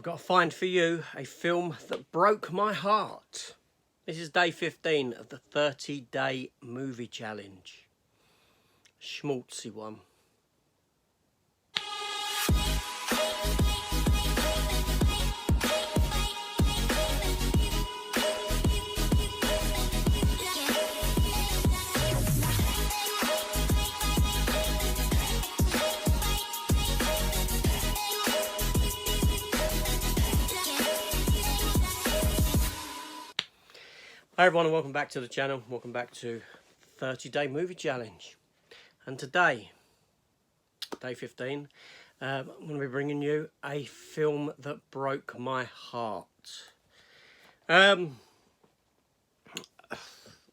got to find for you a film that broke my heart. This is day 15 of the 30-day movie challenge. Schmaltzy one. Hi everyone and welcome back to the channel. Welcome back to 30-day movie challenge. And today, day 15, I'm going to be bringing you a film that broke my heart.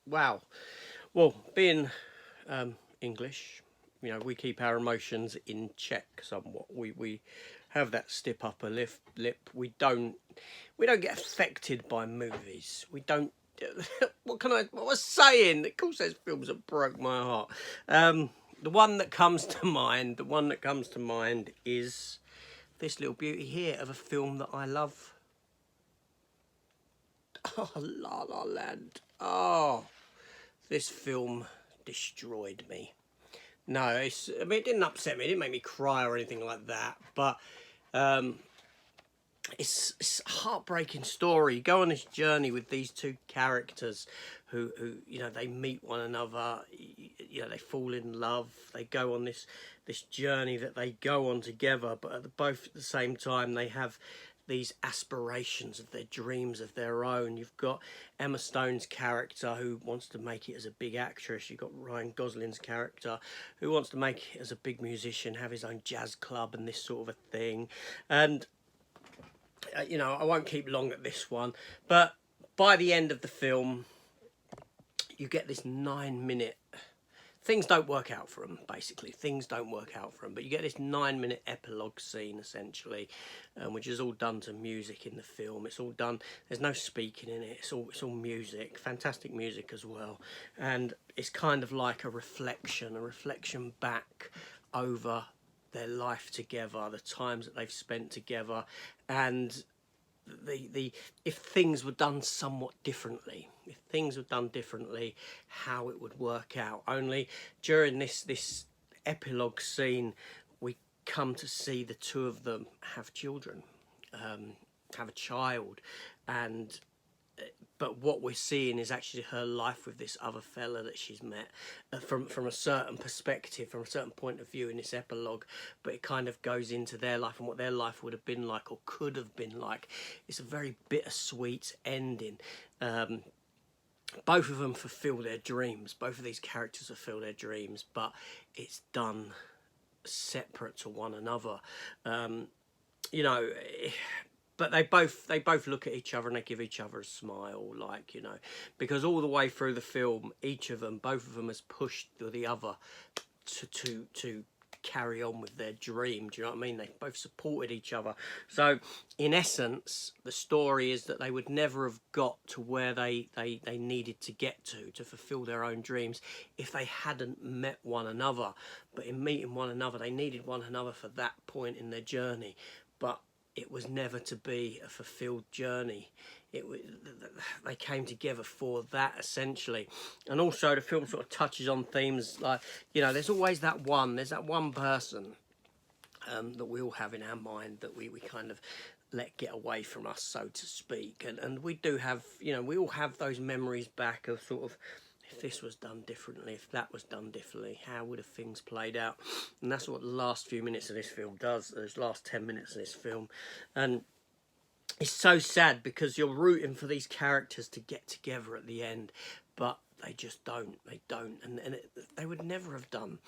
Wow. Well, being English, you know, we keep our emotions in check somewhat. We have that stiff upper lip. We don't get affected by movies. We don't. What was I saying? Of course, there's films that broke my heart. The one that comes to mind is this little beauty here of a film that I love. Oh, La La Land. Oh, this film destroyed me. No, it didn't upset me. It didn't make me cry or anything like that. But it's a heartbreaking story. You go on this journey with these two characters who you know, they meet one another, you know, they fall in love, they go on this journey that they go on together, but both at the same time they have these aspirations of their dreams of their own. You've got Emma Stone's character who wants to make it as a big actress. You've got Ryan Gosling's character who wants to make it as a big musician, have his own jazz club and this sort of a thing. And you know, I won't keep long at this one, but by the end of the film, you get this 9-minute... Things don't work out for them, basically. Things don't work out for them, but you get this 9-minute epilogue scene, essentially, which is all done to music in the film. It's all done... There's no speaking in it. It's all music. Fantastic music as well. And it's kind of like a reflection back over their life together, the times that they've spent together, and if things were done somewhat differently, how it would work out. Only during this epilogue scene, we come to see the two of them have children, have a child, and but what we're seeing is actually her life with this other fella that she's met from a certain perspective, from a certain point of view in this epilogue, but it kind of goes into their life and what their life would have been like or could have been like. It's a very bittersweet ending. Both of them fulfill their dreams. Both of these characters fulfill their dreams, but it's done separate to one another. You know... But they both look at each other and they give each other a smile, like, you know, because all the way through the film, both of them has pushed the other to carry on with their dream. Do you know what I mean? They both supported each other. So in essence, the story is that they would never have got to where they needed to get to fulfill their own dreams if they hadn't met one another. But in meeting one another, they needed one another for that point in their journey. But it was never to be a fulfilled journey. They came together for that, essentially. And also the film sort of touches on themes like, you know, there's that one person that we all have in our mind that we kind of let get away from us, so to speak. And we do have, you know, we all have those memories back of sort of, if this was done differently, if that was done differently, how would have things played out? And that's what the last few minutes of this film does, those last 10 minutes of this film. And it's so sad because you're rooting for these characters to get together at the end, but they just don't. They don't. And they would never have done.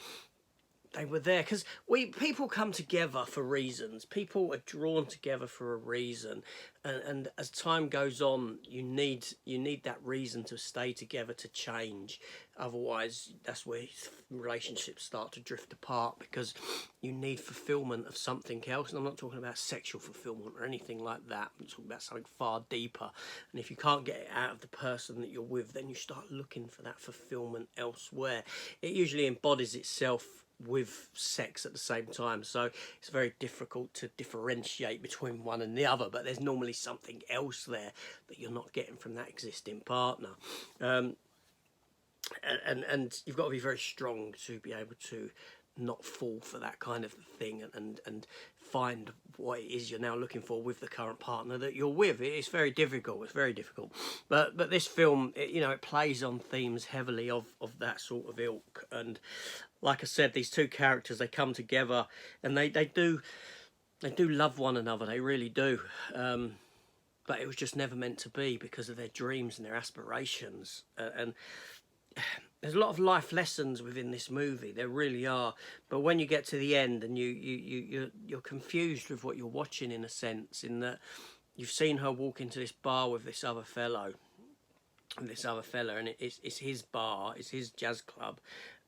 They were there because people come together for reasons. People are drawn together for a reason, and as time goes on, you need that reason to stay together, to change. Otherwise, that's where relationships start to drift apart, because you need fulfillment of something else. And I'm not talking about sexual fulfillment or anything like that. I'm talking about something far deeper. And if you can't get it out of the person that you're with, then you start looking for that fulfillment elsewhere. It usually embodies itself with sex at the same time, so it's very difficult to differentiate between one and the other, but there's normally something else there that you're not getting from that existing partner. And you've got to be very strong to be able to not fall for that kind of thing, and find what it is you're now looking for with the current partner that you're with. It's very difficult. It's very difficult. But this film, it plays on themes heavily of that sort of ilk. And like I said, these two characters, they come together, and they do love one another. They really do. But it was just never meant to be because of their dreams and their aspirations. And there's a lot of life lessons within this movie. There really are. But when you get to the end and you're confused with what you're watching, in a sense, in that you've seen her walk into this bar with this other fella, and it's his bar, it's his jazz club,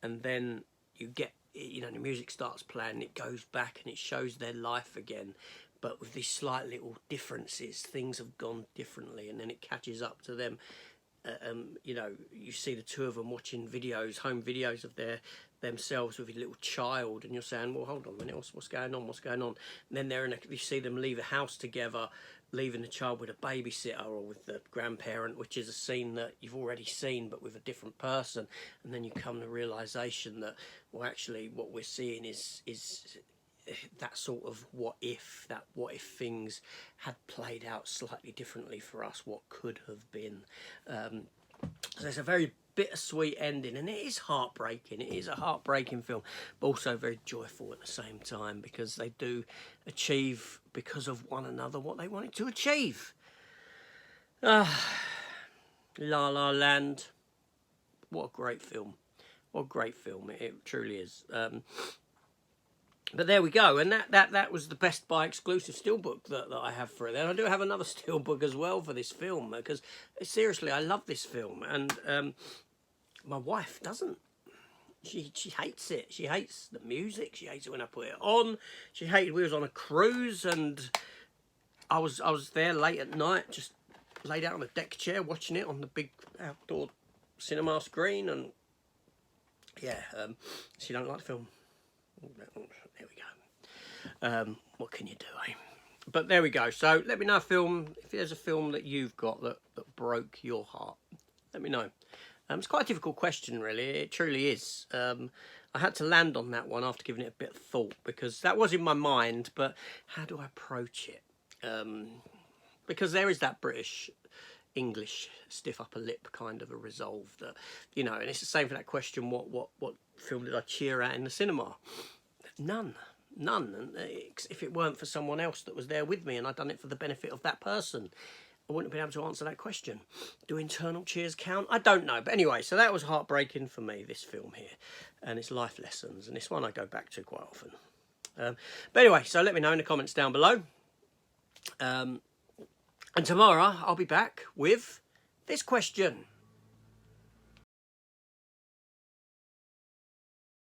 and then you get, the music starts playing, it goes back and it shows their life again, but with these slight little differences. Things have gone differently, and then it catches up to them. You see the two of them watching home videos of themselves with a little child, and you're saying, well, hold on a minute, what's going on? And then you see them leave a house together, leaving the child with a babysitter or with the grandparent, which is a scene that you've already seen but with a different person. And then you come to the realisation that, well, actually what we're seeing is that sort of what if things had played out slightly differently for us, what could have been. So it's a very bittersweet ending, and it is heartbreaking. It is a heartbreaking film, but also very joyful at the same time, because they do achieve, because of one another, what they wanted to achieve. La La Land, what a great film. What a great film, it truly is. But there we go, and that was the Best Buy exclusive steelbook that I have for it. And I do have another steelbook as well for this film, because seriously, I love this film, and my wife doesn't. She hates it. She hates the music. She hates it when I put it on. She hated we was on a cruise, and I was there late at night, just laid out on a deck chair watching it on the big outdoor cinema screen, and yeah, she don't like the film. There we go. What can you do, eh? But there we go. So let me know if there's a film that you've got that broke your heart. Let me know. It's quite a difficult question, really. It truly is. I had to land on that one after giving it a bit of thought, because that was in my mind, but how do I approach it? Because there is that British English stiff upper lip kind of a resolve that, and it's the same for that question, what film did I cheer at in the cinema? None. And if it weren't for someone else that was there with me and I'd done it for the benefit of that person, I wouldn't have been able to answer that question. Do internal cheers count? I don't know. But anyway, so that was heartbreaking for me, this film here. And it's life lessons. And this one I go back to quite often. But anyway, so let me know in the comments down below. And tomorrow I'll be back with this question.